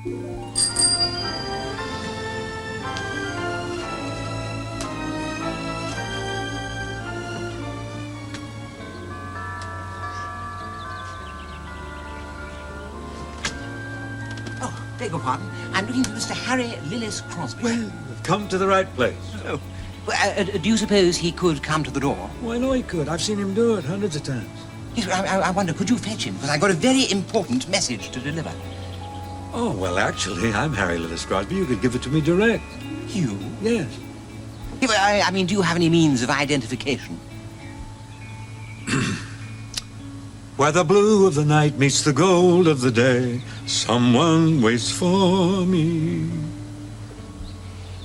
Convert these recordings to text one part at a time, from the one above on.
Beg your pardon. I'm looking for Mr. Harry Lillis Crosby. Well, you've come to the right place. Oh. Well, do you suppose he could come to the door? Well, I know he could. I've seen him do it hundreds of times. Yes, I wonder, could you fetch him? Because I've got a very important message to deliver. Oh, well, actually, I'm Harry Lillis Crosby. You could give it to me direct. You? Yes. Yeah, but I mean, do you have any means of identification? Where the blue of the night meets the gold of the day, someone waits for me.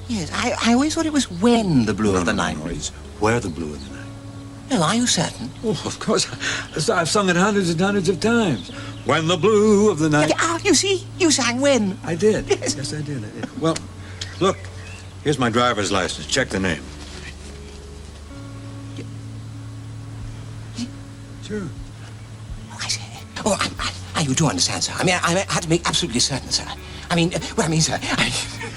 Yes, I always thought it was when the blue of the night. No, it's where the blue of the night. Oh, are you certain? Oh, of course. I've sung it hundreds and hundreds of times. When the blue of the night... Ah, you see, you sang when. I did. Yes, yes I did. Well, look, here's my driver's license. Check the name. Sure. Oh, I see. Oh, you do understand, sir. I mean, I had to make absolutely certain, sir. I mean, sir,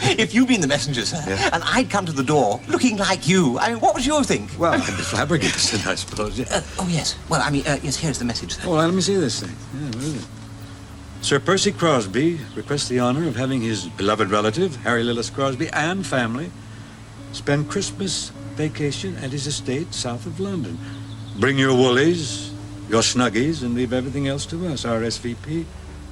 if you'd been the messenger, sir, yeah. and I'd come to the door looking like you, I mean, what would you think? Well, I'd be flabbergasted, I suppose. Yeah. Oh, yes. Well, I mean, yes, here's the message, sir. Oh, well, let me see this thing. Yeah, what is it? Sir Percy Crosby requests the honor of having his beloved relative, Harry Lillis Crosby, and family spend Christmas vacation at his estate south of London. Bring your woolies, your snuggies, and leave everything else to us, our SVP,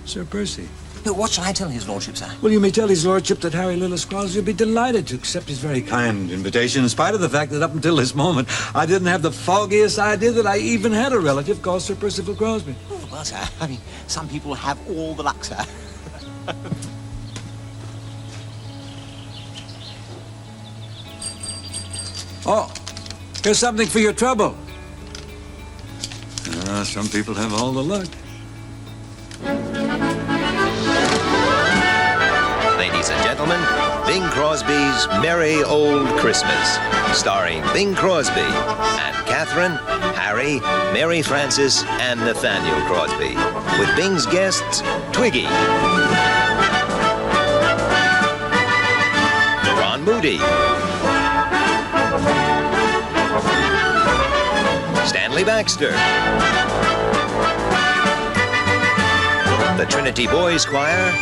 Sir Percy. What shall I tell his lordship, sir? Well, you may tell his lordship that Harry Lillis Crosby will be delighted to accept his very kind invitation, in spite of the fact that up until this moment, I didn't have the foggiest idea that I even had a relative called Sir Percival Crosby. Oh, well, sir, I mean, some people have all the luck, sir. Oh, here's something for your trouble. Some people have all the luck. Ladies and gentlemen, Bing Crosby's Merry Old Christmas, starring Bing Crosby and Catherine, Harry, Mary Frances, and Nathaniel Crosby, with Bing's guests, Twiggy, Ron Moody, Stanley Baxter, the Trinity Boys Choir,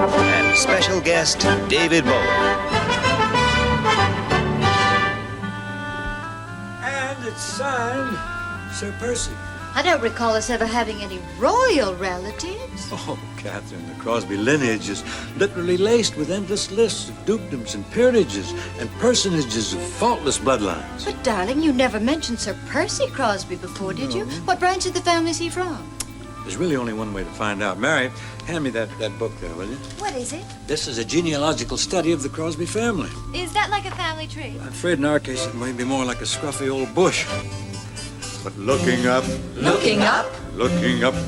and special guest David Bowie. And it's signed Sir Percy. I don't recall us ever having any royal relatives. Oh, Catherine, the Crosby lineage is literally laced with endless lists of dukedoms and peerages and personages of faultless bloodlines. But, darling, you never mentioned Sir Percy Crosby before, did you? What branch of the family is he from? There's really only one way to find out. Mary, hand me that book there, will you? What is it? This is a genealogical study of the Crosby family. Is that like a family tree? I'm afraid in our case it might be more like a scruffy old bush. But looking up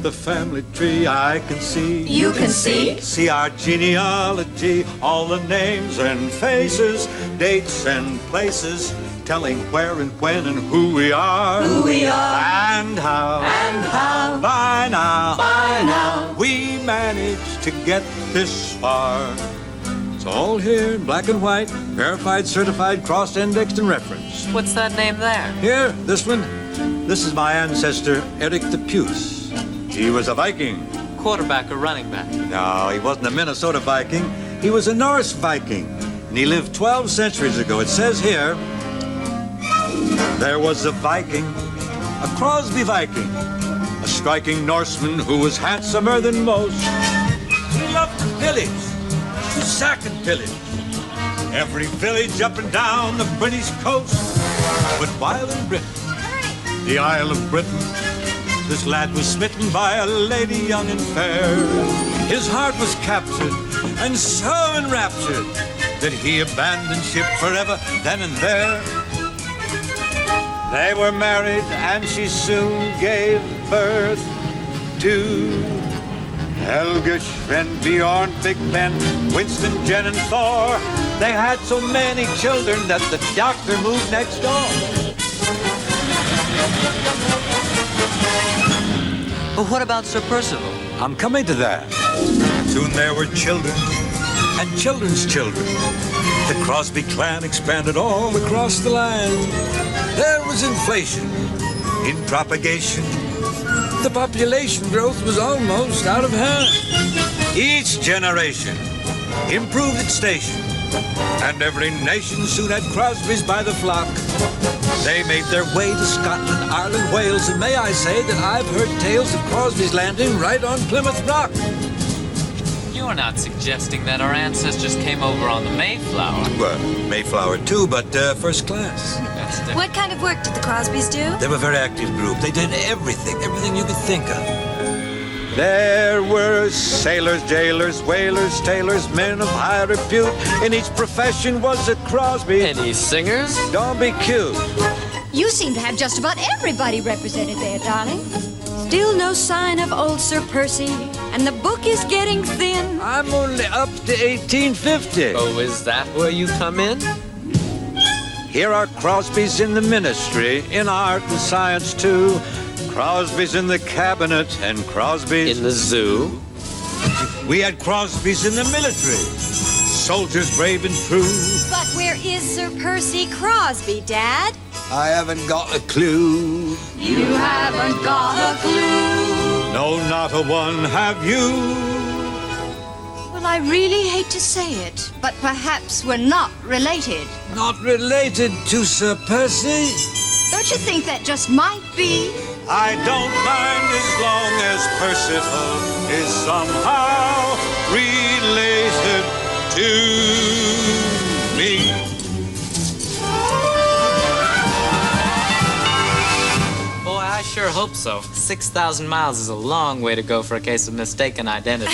the family tree, I can see. You can see? See our genealogy, all the names and faces, dates and places, telling where and when and who we are. Who we are. And how. And how. By now. By now. We managed to get this far. It's all here in black and white, verified, certified, cross-indexed, and referenced. What's that name there? Here, this one. This is my ancestor, Eric the Puce. He was a Viking. Quarterback or running back? No, he wasn't a Minnesota Viking. He was a Norse Viking. And he lived 12 centuries ago. It says here, there was a Viking, a Crosby Viking, a striking Norseman who was handsomer than most. He loved to pillage, to sack and pillage every village up and down the British coast. But while in Britain, the Isle of Britain, this lad was smitten by a lady young and fair. His heart was captured and so enraptured that he abandoned ship forever then and there. They were married and she soon gave birth to Helga, Sven, Bjorn, Big Ben, Winston, Jen, and Thor. They had so many children that the doctor moved next door. But what about Sir Percival? I'm coming to that. Soon there were children and children's children. The Crosby clan expanded all across the land. There was inflation in propagation. The population growth was almost out of hand. Each generation improved its station, and every nation soon had Crosbys by the flock. They made their way to Scotland, Ireland, Wales, and may I say that I've heard tales of Crosby's landing right on Plymouth Rock. You're not suggesting that our ancestors came over on the Mayflower? Well, Mayflower too, but first class. That's different. What kind of work did the Crosbys do? They were a very active group. They did everything you could think of. There were sailors, jailers, whalers, tailors, men of high repute. In each profession was a Crosby. Any singers? Don't be cute. You seem to have just about everybody represented there, darling. Still no sign of old Sir Percy, and the book is getting thin. I'm only up to 1850. Oh, is that where you come in? Here are Crosbys in the ministry, in art and science too. Crosbys in the cabinet and Crosbys In the zoo? We had Crosbys in the military, soldiers brave and true. But where is Sir Percy Crosby, Dad? I haven't got a clue. You haven't got a clue. No, not a one have you. Well, I really hate to say it, but perhaps we're not related. Not related to Sir Percy? Don't you think that just might be? I don't mind as long as Percival is somehow related to me. Boy, I sure hope so. 6,000 miles is a long way to go for a case of mistaken identity.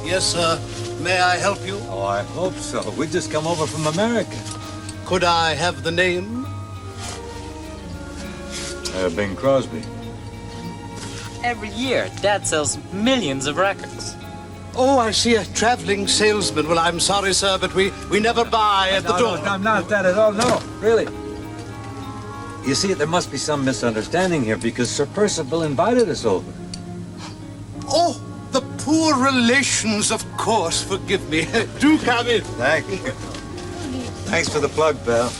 Yes, sir. May I help you? Oh, I hope so. We just come over from America. Could I have the name? Bing Crosby. Every year, Dad sells millions of records. Oh, I see a traveling salesman. Well, I'm sorry, sir, but we never buy at the door. No, I'm not that at all. No, really. You see, there must be some misunderstanding here because Sir Percival invited us over. Oh, the poor relations, of course. Forgive me. Do come in. Thank you. Thanks for the plug, pal.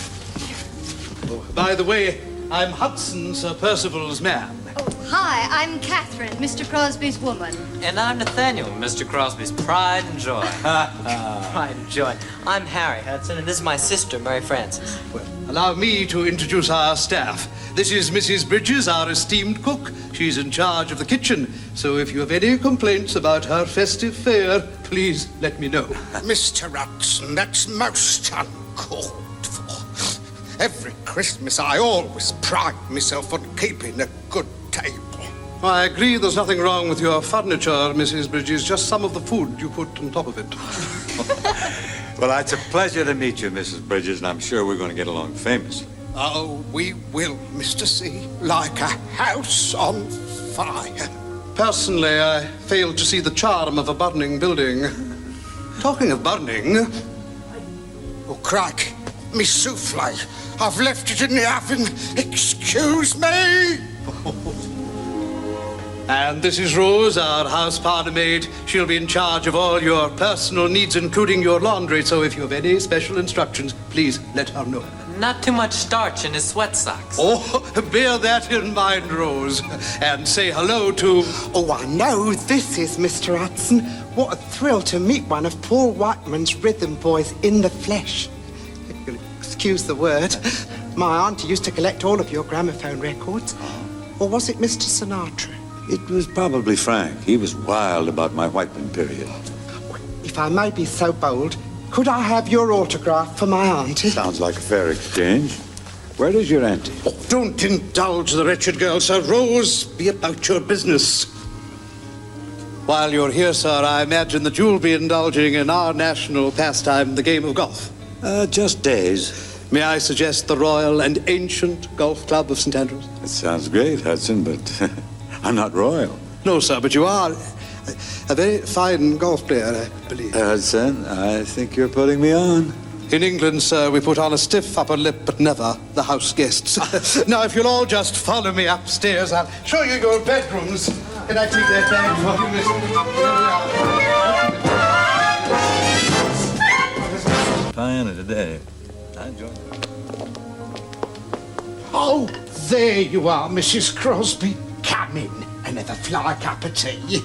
Oh, by the way, I'm Hudson, Sir Percival's man. Oh, hi, I'm Catherine, Mr. Crosby's woman. And I'm Nathaniel, Mr. Crosby's pride and joy. Pride and joy. I'm Harry Hudson, and this is my sister, Mary Frances. Well, allow me to introduce our staff. This is Mrs. Bridges, our esteemed cook. She's in charge of the kitchen. So if you have any complaints about her festive fare, please let me know. Mr. Hudson, that's most uncalled for. Every Christmas I always pride myself on keeping a good table. I agree there's nothing wrong with your furniture, Mrs. Bridges, just some of the food you put on top of it. Well, it's a pleasure to meet you, Mrs. Bridges, and I'm sure we're going to get along famously. Oh, we will, Mr. C, like a house on fire. Personally, I fail to see the charm of a burning building. Talking of burning... Oh, crikey, me souffle. I've left it in the oven. Excuse me. And this is Rose, our house parlour maid. She'll be in charge of all your personal needs, including your laundry. So if you have any special instructions, please let her know. Not too much starch in his sweat socks. Oh, bear that in mind, Rose. And say hello to... Oh, I know. This is Mr. Hudson. What a thrill to meet one of Paul Whiteman's rhythm boys in the flesh. Excuse the word. My auntie used to collect all of your gramophone records. Or was it Mr. Sinatra? It was probably Frank. He was wild about my Whiteman period. If I may be so bold, could I have your autograph for my auntie? Sounds like a fair exchange. Where is your auntie? Oh, don't indulge the wretched girl, Sir. Rose, be about your business. While you're here, sir, I imagine that you'll be indulging in our national pastime, the game of golf. Just days. May I suggest the Royal and Ancient Golf Club of St. Andrews? It sounds great, Hudson, but I'm not royal. No, sir, but you are a very fine golf player, I believe. Hudson, I think you're putting me on. In England, sir, we put on a stiff upper lip, but never the house guests. Now, if you'll all just follow me upstairs, I'll show you your bedrooms. Can I take that bag for you, miss? Fine today. I enjoy it. Oh, there you are, Mrs. Crosby. Come in and have a fly cup of tea.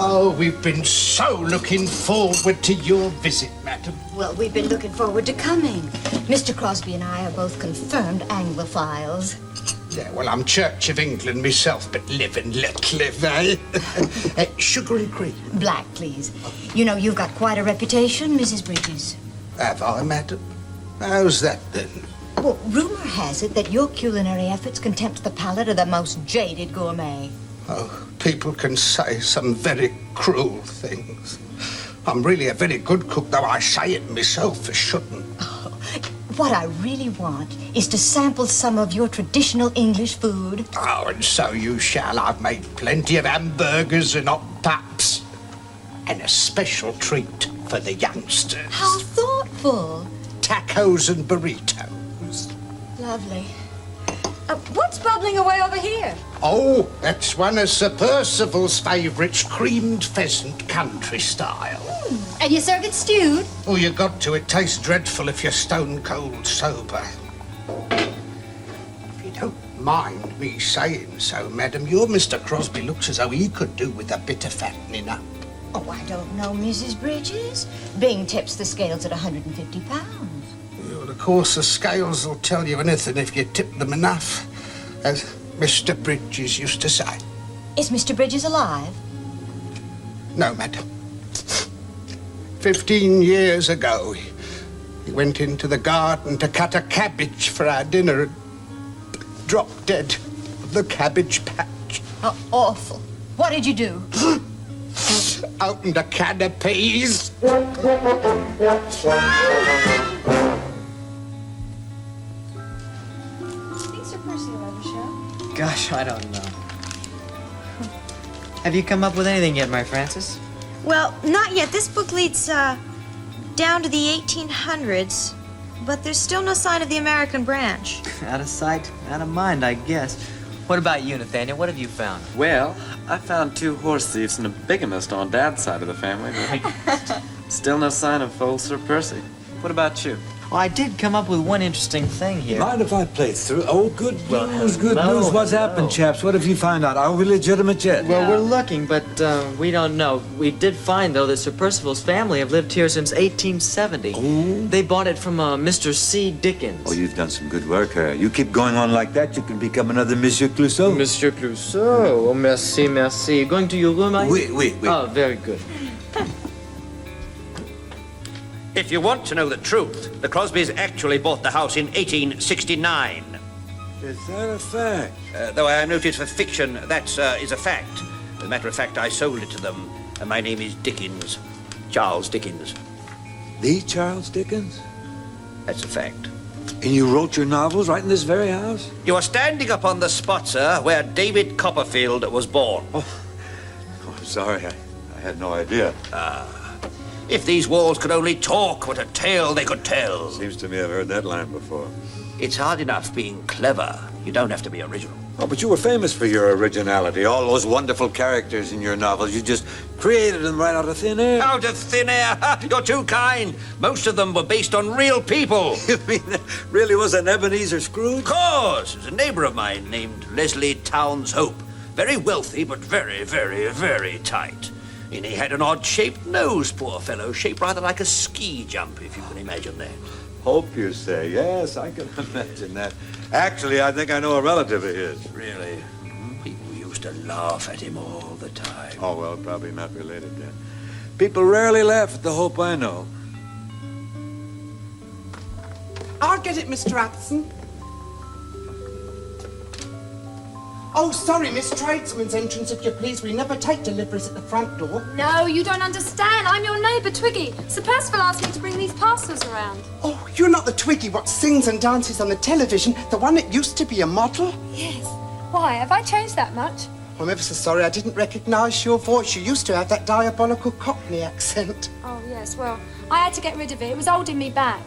Oh, we've been so looking forward to your visit, madam. Well, we've been looking forward to coming. Mr. Crosby and I are both confirmed Anglophiles. Yeah, well, I'm Church of England myself, but live and let live, eh? Sugar and cream. Black, please. You know, you've got quite a reputation, Mrs. Bridges. Have I, madam? How's that, then? Well, rumor has it that your culinary efforts can tempt the palate of the most jaded gourmet. Oh, people can say some very cruel things. I'm really a very good cook, though I say it myself, I shouldn't. Oh, what I really want is to sample some of your traditional English food. Oh, and so you shall. I've made plenty of hamburgers and hot pups. And a special treat for the youngsters. How thoughtful. Tacos and burritos. Lovely. What's bubbling away over here? Oh, that's one of Sir Percival's favourites, creamed pheasant country style. And you serve it stewed? Oh, you got to. It tastes dreadful if you're stone cold sober. If you don't mind me saying so, madam, your Mr. Crosby looks as though he could do with a bit of fattening up. Oh, I don't know, Mrs. Bridges. Bing tips the scales at 150 pounds. Well, of course, the scales will tell you anything if you tip them enough, as Mr. Bridges used to say. Is Mr. Bridges alive? No, madam. 15 years ago, he went into the garden to cut a cabbage for our dinner and dropped dead of the cabbage patch. Oh, awful. What did you do? Opened a can of peas. Gosh, I don't know. Have you come up with anything yet, Mary Frances? Well, not yet. This book leads down to the 1800s, but there's still no sign of the American branch. Out of sight, out of mind, I guess. What about you, Nathaniel? What have you found? Well, I found 2 horse thieves and a bigamist on Dad's side of the family, but still no sign of old Sir Percy. What about you? Well, I did come up with one interesting thing here. Mind if I play through? Oh, good news, good hello, news. What's hello. happened, chaps? What have you found out? Are we legitimate yet? Well, we're looking, but we don't know. We did find, though, that Sir Percival's family have lived here since 1870. Oh. They bought it from Mr. C. Dickens. Oh, you've done some good work, Harry. You keep going on like that, you can become another Monsieur Clouseau. Monsieur Clouseau. Oh, merci, merci. Going to your room, are you? Oui. Oh, very good. If you want to know the truth, the Crosbys actually bought the house in 1869. Is that a fact? Though I noted for fiction, that is a fact. As a matter of fact, I sold it to them, and my name is Dickens. Charles Dickens. The Charles Dickens? That's a fact. And you wrote your novels right in this very house? You are standing upon the spot, sir, where David Copperfield was born. Oh, I'm sorry. I had no idea. If these walls could only talk, what a tale they could tell. Seems to me I've heard that line before. It's hard enough being clever. You don't have to be original. Oh, but you were famous for your originality. All those wonderful characters in your novels. You just created them right out of thin air. Out of thin air? You're too kind. Most of them were based on real people. You mean that really was an Ebenezer Scrooge? Of course. There's a neighbor of mine named Leslie Towns Hope. Very wealthy, but very, very, very tight. And he had an odd-shaped nose, poor fellow, shaped rather like a ski jump, if you can imagine that. Hope, you say. Yes, I can imagine that. Actually, I think I know a relative of his. Really? People used to laugh at him all the time. Oh, well, probably not related then. People rarely laugh at the Hope I know. I'll get it, Mr. Hudson. Oh, sorry, Miss Tradesman's entrance, if you please. We never take deliveries at the front door. No, you don't understand. I'm your neighbour, Twiggy. Sir Percival asked me to bring these parcels around. Oh, you're not the Twiggy what sings and dances on the television, the one that used to be a model? Yes. Why, have I changed that much? I'm ever so sorry I didn't recognise your voice. You used to have that diabolical Cockney accent. Oh, yes, well, I had to get rid of it. It was holding me back.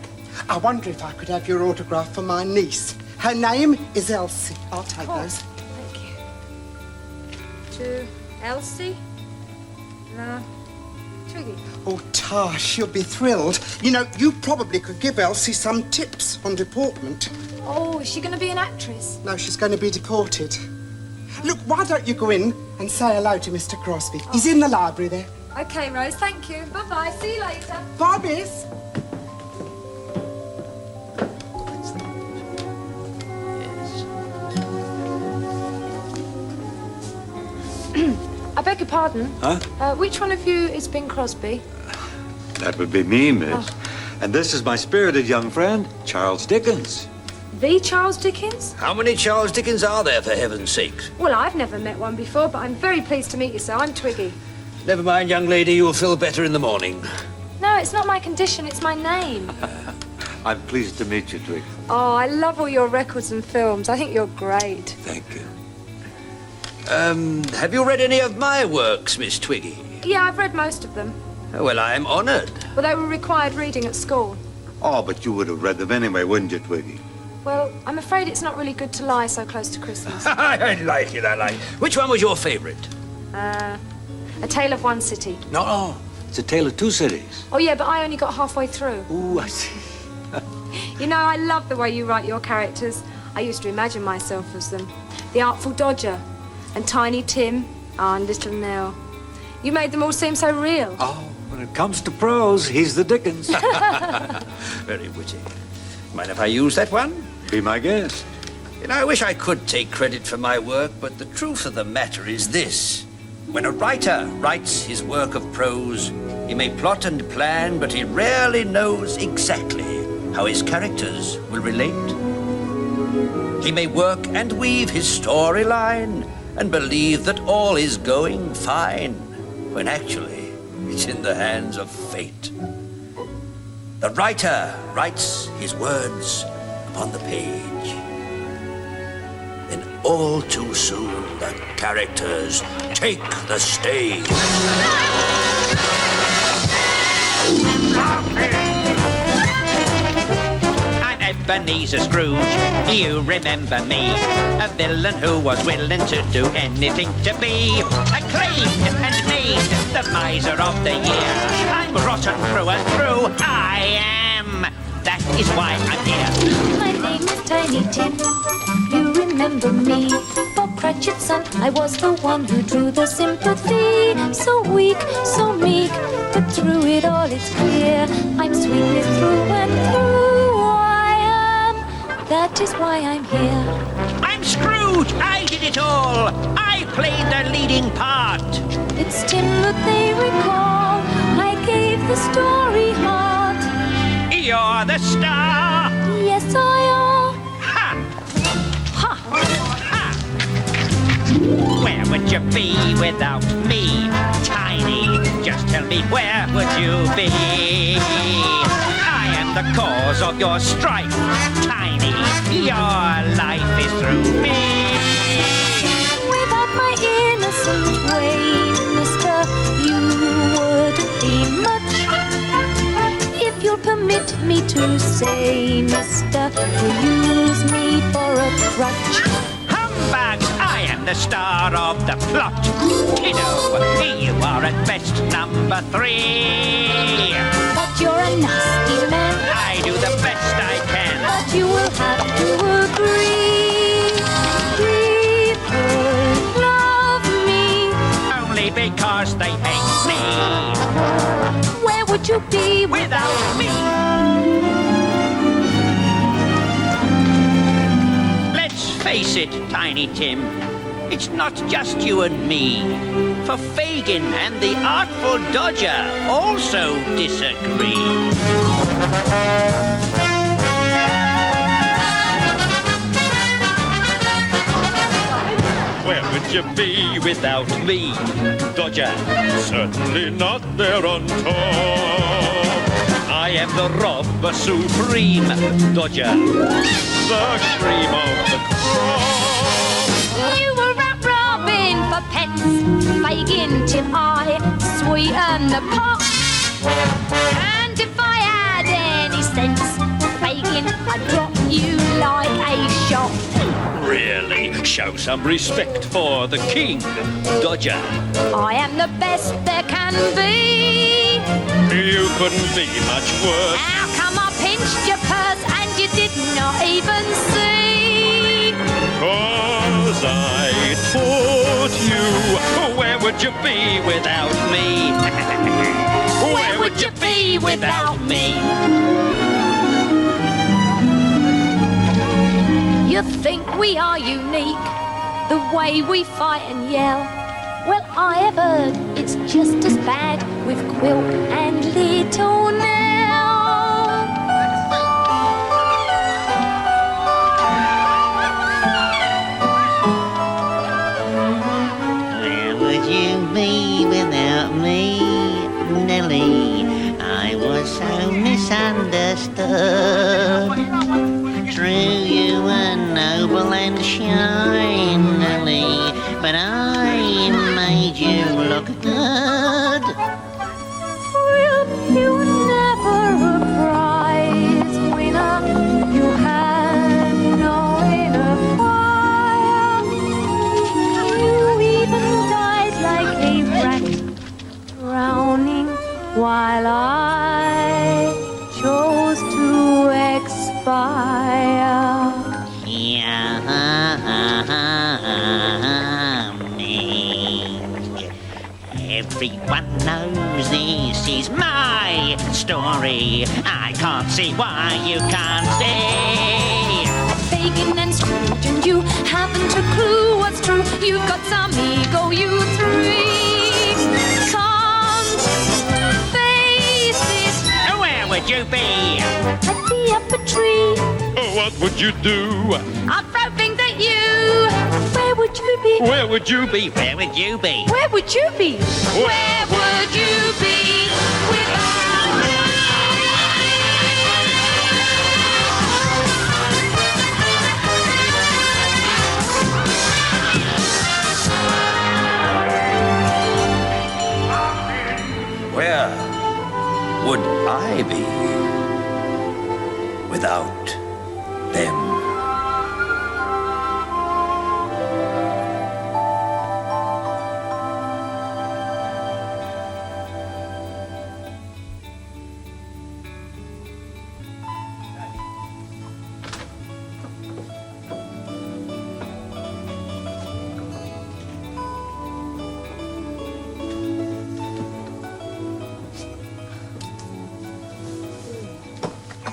I wonder if I could have your autograph for my niece. Her name is Elsie. I'll take those. Thank you. To Elsie? Twiggy. Oh, Tash, you'll be thrilled. You know, you probably could give Elsie some tips on deportment. Oh, is she going to be an actress? No, she's going to be deported. Look, why don't you go in and say hello to Mr. Crosby? He's in the library there. Okay, Rose, thank you. Bye-bye. See you later. Bye, miss. I beg your pardon. Huh? Which one of you is Bing Crosby? That would be me, miss. And this is my spirited young friend, Charles Dickens. The Charles Dickens? How many Charles Dickens are there, for heaven's sakes? Well, I've never met one before, but I'm very pleased to meet you, sir. I'm Twiggy. Never mind, young lady, you'll feel better in the morning. No, it's not my condition, it's my name. I'm pleased to meet you, Twiggy. Oh, I love all your records and films. I think you're great. Thank you. Have you read any of my works, Miss Twiggy? Yeah, I've read most of them. Well, I am honored. Well, they were required reading at school. Oh, but you would have read them anyway, wouldn't you, Twiggy? Well, I'm afraid it's not really good to lie so close to Christmas. I like it, I like it. Which one was your favorite? A Tale of One City. No, it's A Tale of Two Cities. Oh, yeah, but I only got halfway through. Ooh, I see. You know, I love the way you write your characters. I used to imagine myself as them. The Artful Dodger, and Tiny Tim, and Little Nell. You made them all seem so real. Oh, when it comes to prose, he's the Dickens. Very witty. Mind if I use that one? Be my guest. You know, I wish I could take credit for my work, but the truth of the matter is this. When a writer writes his work of prose, he may plot and plan, but he rarely knows exactly how his characters will relate. He may work and weave his storyline and believe that all is going fine, when actually it's in the hands of fate. The writer writes his words upon the page. Then all too soon the characters take the stage. I'm Ebenezer Scrooge, you remember me? A villain who was willing to do anything to be acclaimed and made the miser of the year. I'm rotten through and through, I am. That is why I'm here. My name is Tiny Tim, you remember me? Bob Cratchit's son, I was the one who drew the sympathy. So weak, so meek, but through it all it's clear I'm sweetness through and through, I am. That is why I'm here. I'm Scrooge, I did it all. I played the leading part. It's Tim that they recall, I gave the story heart. You're the star. Yes, I am. Ha! Ha! Ha! Where would you be without me, Tiny? Just tell me, where would you be? I am the cause of your strife, Tiny. Your life is through me. Without my innocent way, mister, you wouldn't be much. If you'll permit me to say, mister, you use me for a crutch. Humbugs, I am the star of the plot. Kiddo, you are at best number 3. But you're a nasty man. I do the best I can. But you will have to agree. People love me only because they hate me. Where would you be without me? Let's face it, Tiny Tim, it's not just you and me. For Fagin and the Artful Dodger also disagree. Where would you be without me, Dodger? Certainly not there on top. I am the robber supreme, Dodger, the cream of the crop. You were out robbing for pets, Fagin, Tim, I sweeten the pot. And if in, I'd drop you like a shot. Really, show some respect for the king, Dodger. I am the best there can be. You couldn't be much worse. How come I pinched your purse and you did not even see? 'Cause I taught you. Where would you be without me? Where would you be without me? You think we are unique, the way we fight and yell. Well, I have heard it's just as bad with Quilp and Little Nell. Where would you be without me, Nellie? I was so misunderstood. True, you were noble and shy, Nellie, but I made you look good. Quilp, you were never a prize winner. You had no inner fire. You even died like a rat, drowning while I chose to expire. Everyone knows this is my story. I can't see why you can't stay. Fagin and Scrooge, and you haven't a clue what's true. You've got some ego, you three. Can't face it. Where would you be? I'd be up a tree. What would you do? I'd throw things at you. Where would you be? Where would you be? Where would you be? Where would you be? Where would you be without me? Where would I be without them?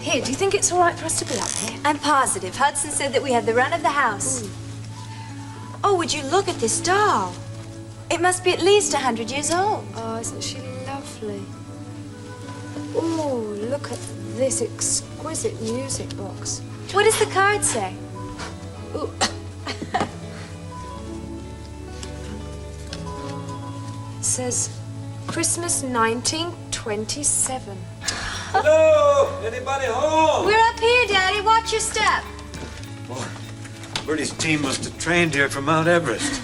Here, do you think it's all right for us to be up here? I'm positive. Hudson said that we had the run of the house. Oh, would you look at this doll? It must be at least 100 years old. Oh, isn't she lovely? Oh, look at this exquisite music box. What does the card say? Ooh. It says Christmas 1927. Hello? Anybody home? We're up here, Daddy. Watch your step. Boy, Bertie's team must have trained here from Mount Everest.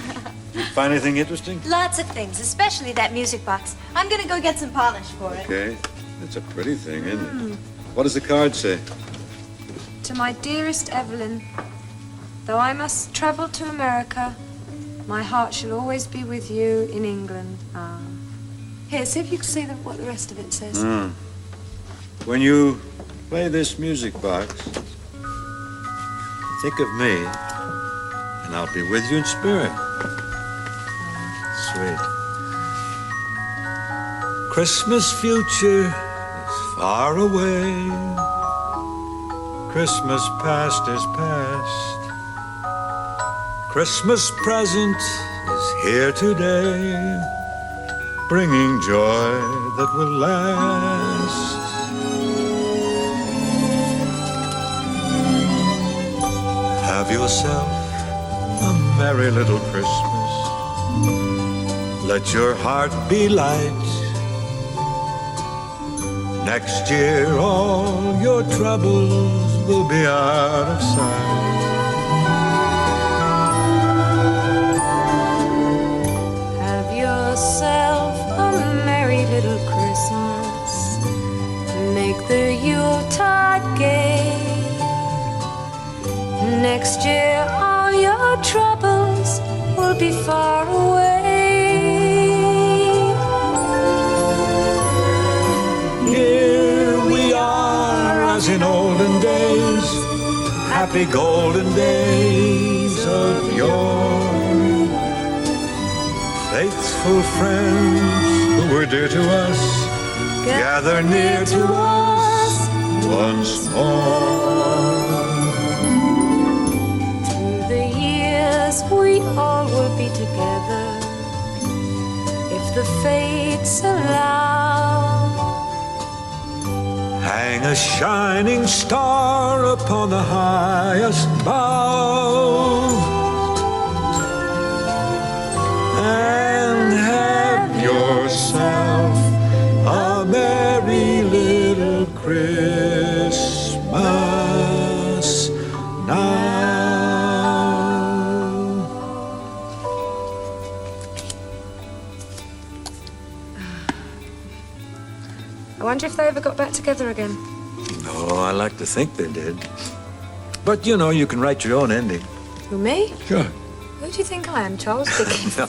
Did you find anything interesting? Lots of things, especially that music box. I'm gonna go get some polish for it. Okay. It's a pretty thing, isn't it? What does the card say? To my dearest Evelyn, though I must travel to America, my heart shall always be with you in England. Ah. Here, see if you can see what the rest of it says. When you play this music box, think of me, and I'll be with you in spirit. Sweet. Christmas future is far away. Christmas past is past. Christmas present is here today, bringing joy that will last. Have yourself a merry little Christmas. Let your heart be light. Next year all your troubles will be out of sight. Have yourself a merry little Christmas. Make the Yuletide gay. next year all your troubles will be far away. Here we are as in olden days, happy golden days of yore. Faithful friends who were dear to us, gather near to us once more. Through the years we all will be together, if the fates allow. Hang a shining star upon the highest bough, and have yourself a merry little Christmas now. I wonder if they ever got back together again. No, I like to think they did. But, you know, you can write your own ending. Who, me? Sure. Who do you think I am, Charles Dickens? No,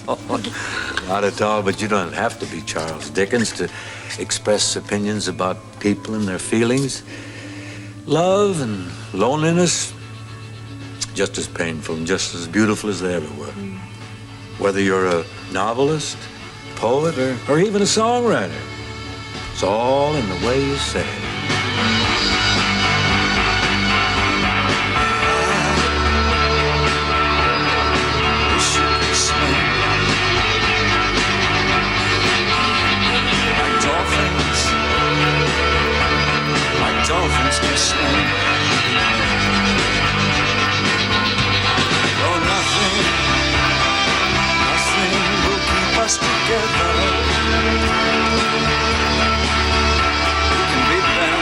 not at all, but you don't have to be Charles Dickens to express opinions about people and their feelings. Love and loneliness, just as painful and just as beautiful as they ever were. Whether you're a novelist, poet, or even a songwriter, it's all in the way you say it. Dolphins can swim. Oh, nothing will keep us together. We can beat them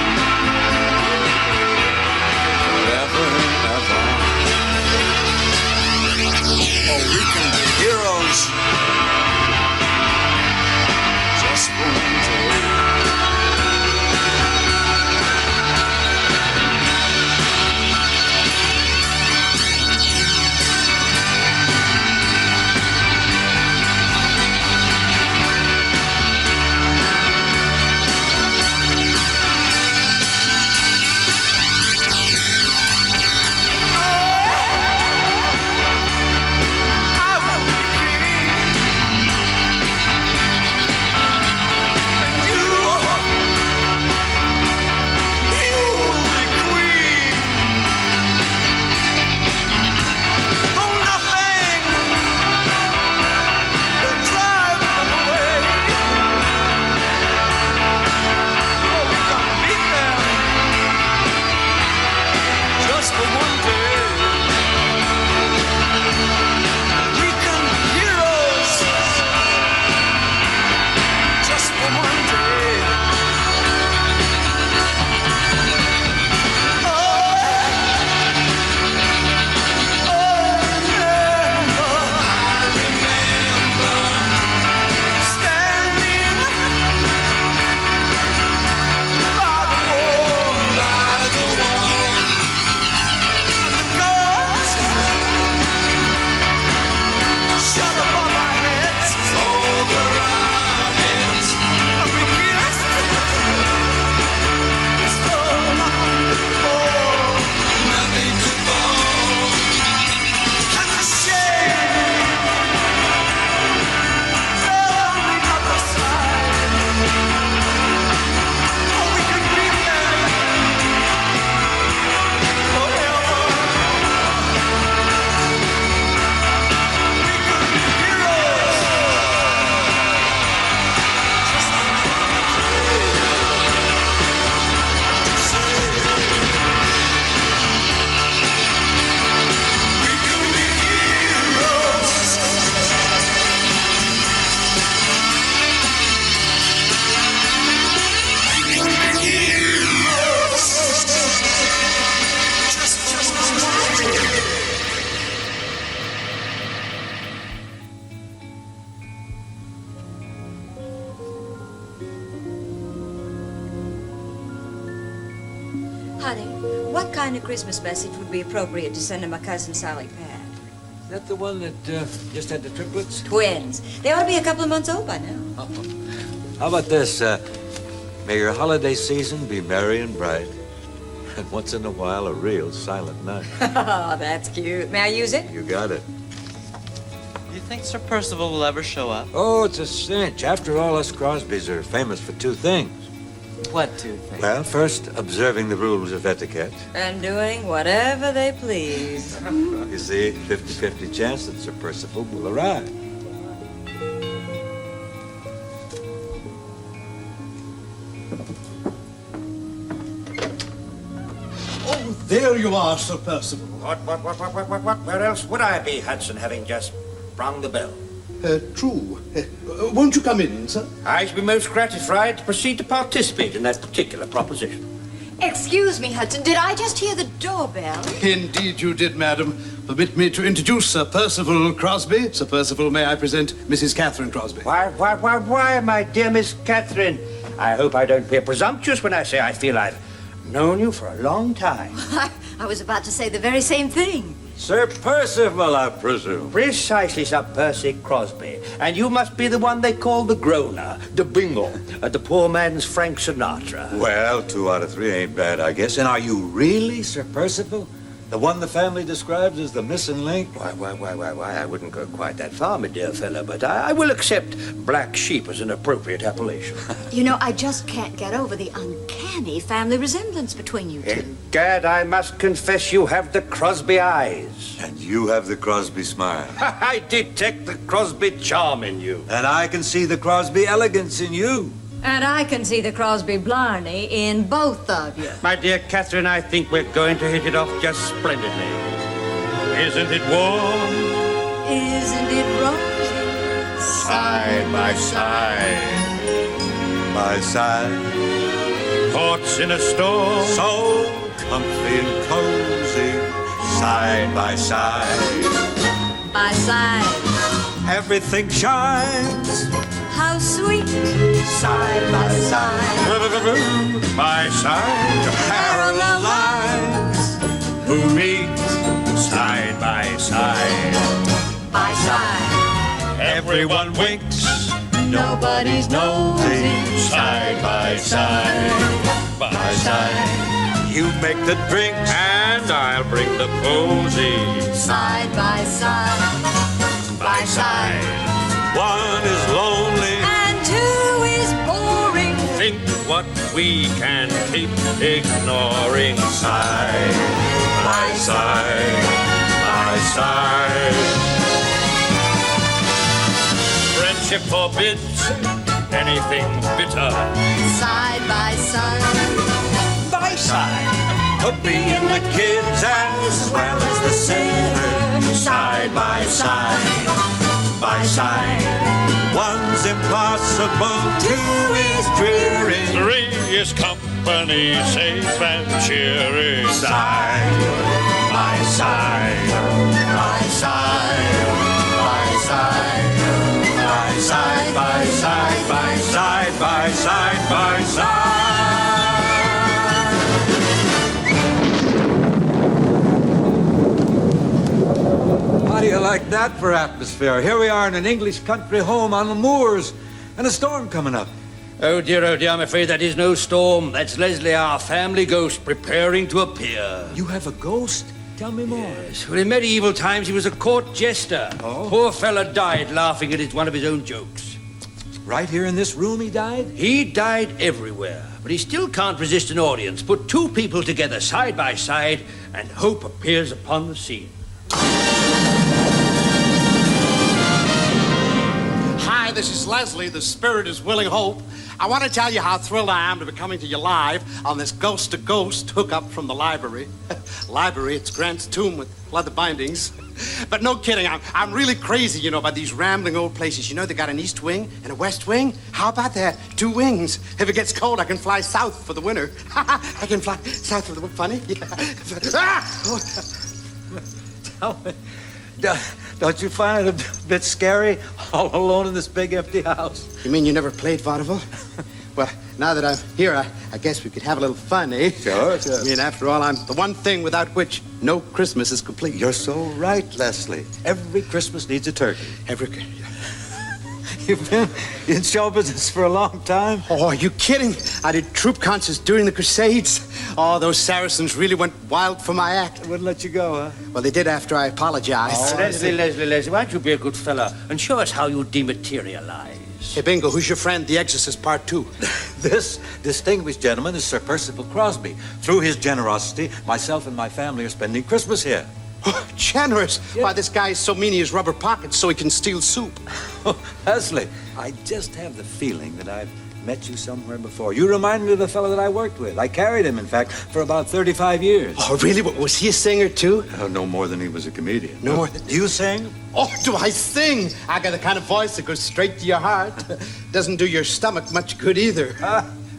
what kind of Christmas message would be appropriate to send to my cousin Sally Pat? Is that the one that just had the triplets? Twins. They ought to be a couple of months old by now. How about this? May your holiday season be merry and bright, and once in a while a real silent night. Oh, that's cute. May I use it? You got it. You think Sir Percival will ever show up? Oh, it's a cinch. After all, us Crosbys are famous for two things. What two things? Well, first, observing the rules of etiquette. And doing whatever they please. You see, 50-50 chance that Sir Percival will arrive. Oh, there you are, Sir Percival. What? Where else would I be, Hudson, having just rung the bell? True. Won't you come in, sir? I shall be most gratified to proceed to participate in that particular proposition. Excuse me, Hudson, did I just hear the doorbell? Indeed you did, madam. Permit me to introduce Sir Percival Crosby. Sir Percival, may I present Mrs. Catherine Crosby? Why, my dear Miss Catherine? I hope I don't appear presumptuous when I say I feel I've known you for a long time. I was about to say the very same thing. Sir Percival, I presume. Precisely, Sir Percy Crosby. And you must be the one they call the groaner, the bingle, the poor man's Frank Sinatra. Well, 2 out of 3 ain't bad, I guess. And are you really Sir Percival? The one the family describes as the missing link? Why, I wouldn't go quite that far, my dear fellow, but I will accept black sheep as an appropriate appellation. You know, I just can't get over the uncanny family resemblance between you two. Gad, I must confess you have the Crosby eyes. And you have the Crosby smile. I detect the Crosby charm in you. And I can see the Crosby elegance in you. And I can see the Crosby Blarney in both of you. My dear Catherine, I think we're going to hit it off just splendidly. Isn't it warm? Isn't it rosy? Side by side. By side. Thoughts in a storm. So comfy and cozy. Side by side. By side. Everything shines. How sweet. Side by side. By side. Parallel lines. Who meet side by side. By side. Everyone winks. Nobody's nosy. Side by side. By side. You make the drinks. And I'll bring the cozy. Side by side. By side. One is lonely. And 2 is boring. Think what we can keep ignoring. Side by side. By side. Friendship forbids anything bitter. Side by side. By side. Could be in the kids as well as the sinners. Side by side. By side. One's impossible, 2 is dreary. 3 is company safe and cheery. Side by side. By side. By side. By side. By side. By side. By side. By side. How do you like that for atmosphere? Here we are in an English country home on the moors, and a storm coming up. Oh dear, I'm afraid that is no storm. That's Leslie, our family ghost, preparing to appear. You have a ghost? Tell me more. Yes. Well, in medieval times, he was a court jester. Oh? Poor fella died laughing at one of his own jokes. Right here in this room he died? He died everywhere, but he still can't resist an audience. Put 2 people together side by side, and hope appears upon the scene. Hi, this is Leslie. The spirit is willing hope. I want to tell you how thrilled I am to be coming to you live on this ghost-to-ghost hookup from the library. Library, it's Grant's tomb with leather bindings. But no kidding, I'm really crazy, you know, about these rambling old places. You know, they got an east wing and a west wing. How about that? 2 wings. If it gets cold, I can fly south for the winter. I can fly south for the winter. Funny? Yeah. Tell me, don't you find it a bit scary all alone in this big empty house? You mean you never played vaudeville? Well, now that I'm here, I guess we could have a little fun, eh? Sure. I mean, after all, I'm the one thing without which no Christmas is complete. You're so right, Leslie. Every Christmas needs a turkey. You've been in show business for a long time? Oh, are you kidding? I did troop concerts during the Crusades. Oh, those Saracens really went wild for my act. They wouldn't let you go, huh? Well, they did after I apologized. Leslie, why don't you be a good fella and show us how you dematerialize? Hey, Bingo, who's your friend, The Exorcist Part 2? This distinguished gentleman is Sir Percival Crosby. Through his generosity, myself and my family are spending Christmas here. Oh, generous. Yeah. Why, this guy is so mean he has rubber pockets so he can steal soup. Oh, Leslie, I just have the feeling that I've met you somewhere before. You remind me of the fellow that I worked with. I carried him, in fact, for about 35 years. Oh, really? Was he a singer, too? No more than he was a comedian. No more than... Do you sing? Oh, do I sing? I got the kind of voice that goes straight to your heart. Doesn't do your stomach much good either.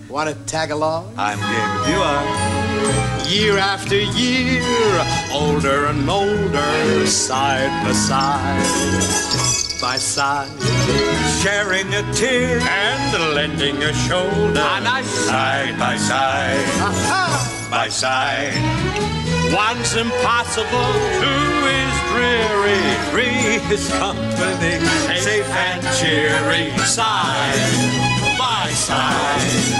Want to tag along? I'm game if you are. Year after year, older and older, side by side, by side, sharing a tear and lending a shoulder, side by side, by side. One's impossible, two is dreary, three is company, safe and cheery, side by side,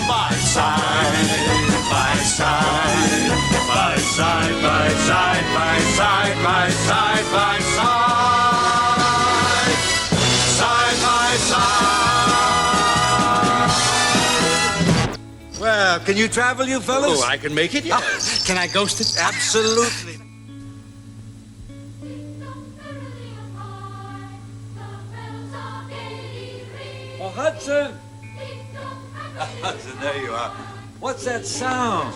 by side. By side, by side, by side, by side, by side, by side, side by side. Well, can you travel, you fellas? Oh, I can make it, yes. Can I ghost it? Absolutely. Oh, Hudson! Hudson, there you are. What's that sound?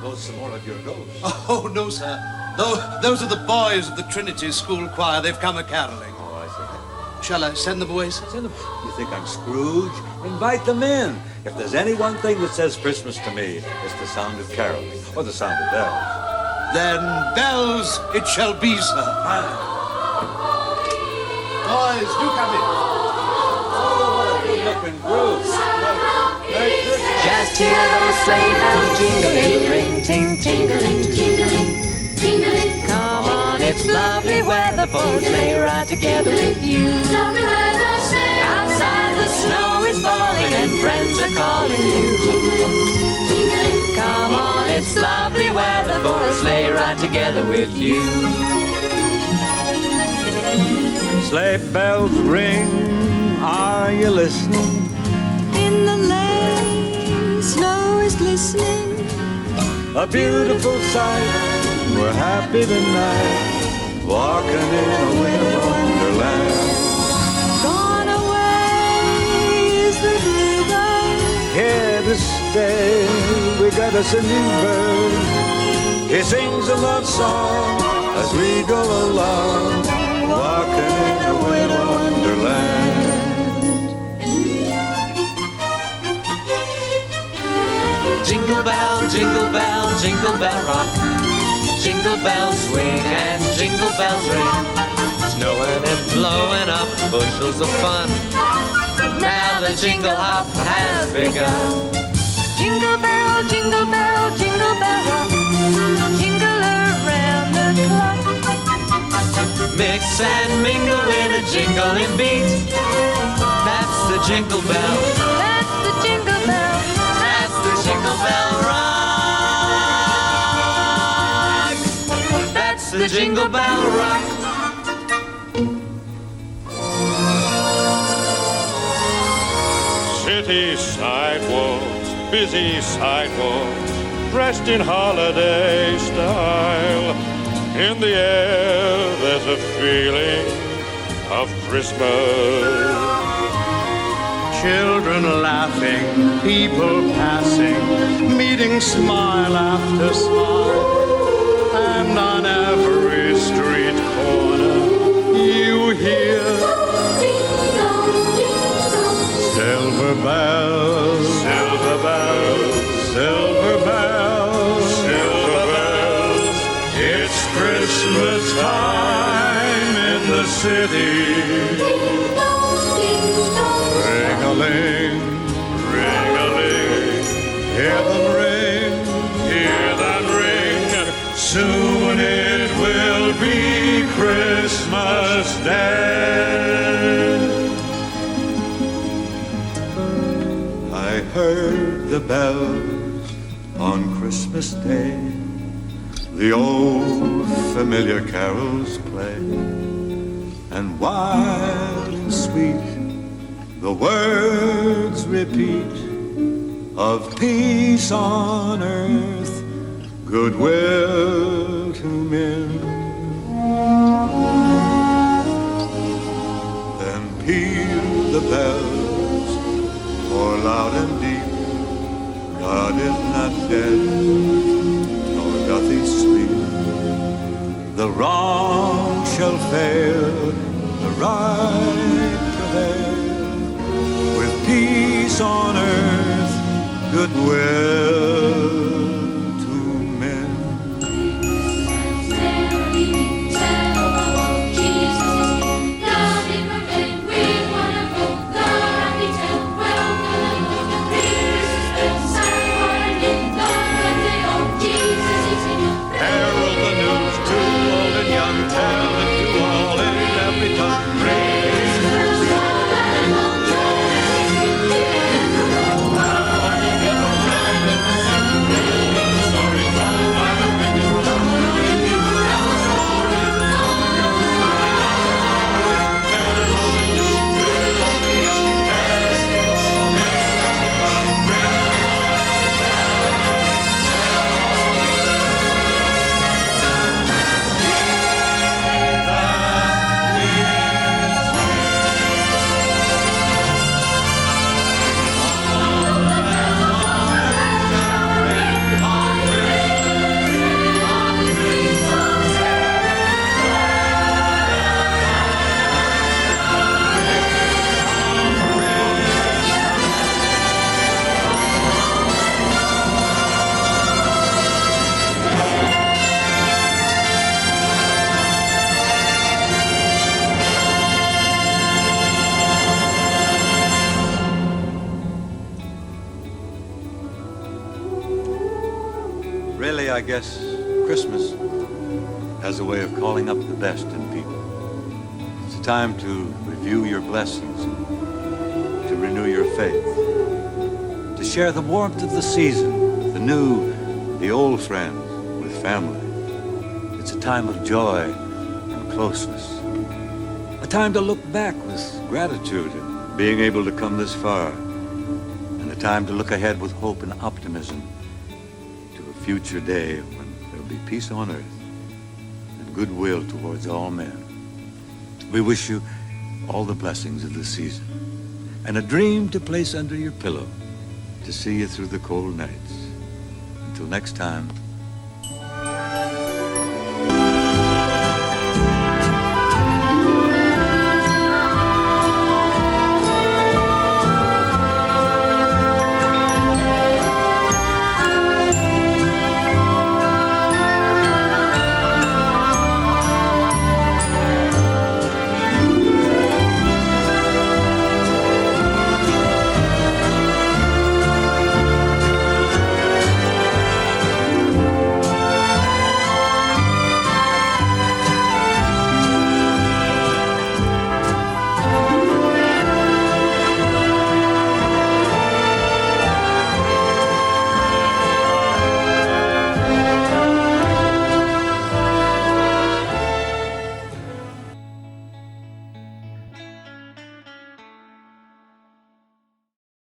Those some more of your ghosts. Oh, no, sir. Those are the boys of the Trinity School Choir. They've come a-caroling. Oh, I see. Shall I send them away, sir? Send them. You think I'm Scrooge? Invite them in. If there's any one thing that says Christmas to me, it's the sound of caroling, or the sound of bells. Then bells it shall be, sir. Boys, do come in. Oh, what a good-looking group. Just hear those sleigh bells jingling, ring, ting, tingling, jingling, tingling. Come on, it's lovely weather for a sleigh ride together with you. Lovely weather, sleigh. Outside the snow is falling and friends are calling you. Come on, it's lovely weather for a sleigh ride together with you. Sleigh bells ring, are you listening? In the lane, snow is glistening. A beautiful sight, we're happy tonight, walking in a winter wonderland. Gone away is the bluebird. Here to stay, we got us a new bird. He sings a love song as we go along, walking in a winter wonderland. Jingle bell, jingle bell rock. Jingle bells swing and jingle bells ring. Snowing and blowing up bushels of fun. Now the jingle hop has begun. Jingle bell, jingle bell, jingle bell rock. Jingle around the clock. Mix and mingle in a jingling beat. That's the jingle bell. That's the jingle bell. That's the jingle bell rock. That's the jingle bell rock. City sidewalks, busy sidewalks, dressed in holiday style. In the air, there's a feeling of Christmas. Children laughing, people passing, meeting smile after smile. And on every street corner, you hear silver bells, silver bells, silver bells, silver bells. It's Christmas time in the city. Ring-a-ling, ring-a-ling. Christmas Day. I heard the bells on Christmas Day, the old familiar carols play, and wild and sweet the words repeat of peace on earth, goodwill to men. Then peal the bells, for loud and deep, God is not dead, nor doth he sleep. The wrong shall fail, the right prevail, with peace on earth, goodwill to men. Herald the news to old and young, tell it to all in every tongue. Really, I guess Christmas has a way of calling up the best in people. It's a time to review your blessings, to renew your faith, to share the warmth of the season, the new, the old friends with family. It's a time of joy and closeness, a time to look back with gratitude at being able to come this far, and a time to look ahead with hope and optimism to a future day when there'll be peace on earth and goodwill towards all men. We wish you all the blessings of the season and a dream to place under your pillow to see you through the cold nights. Until next time,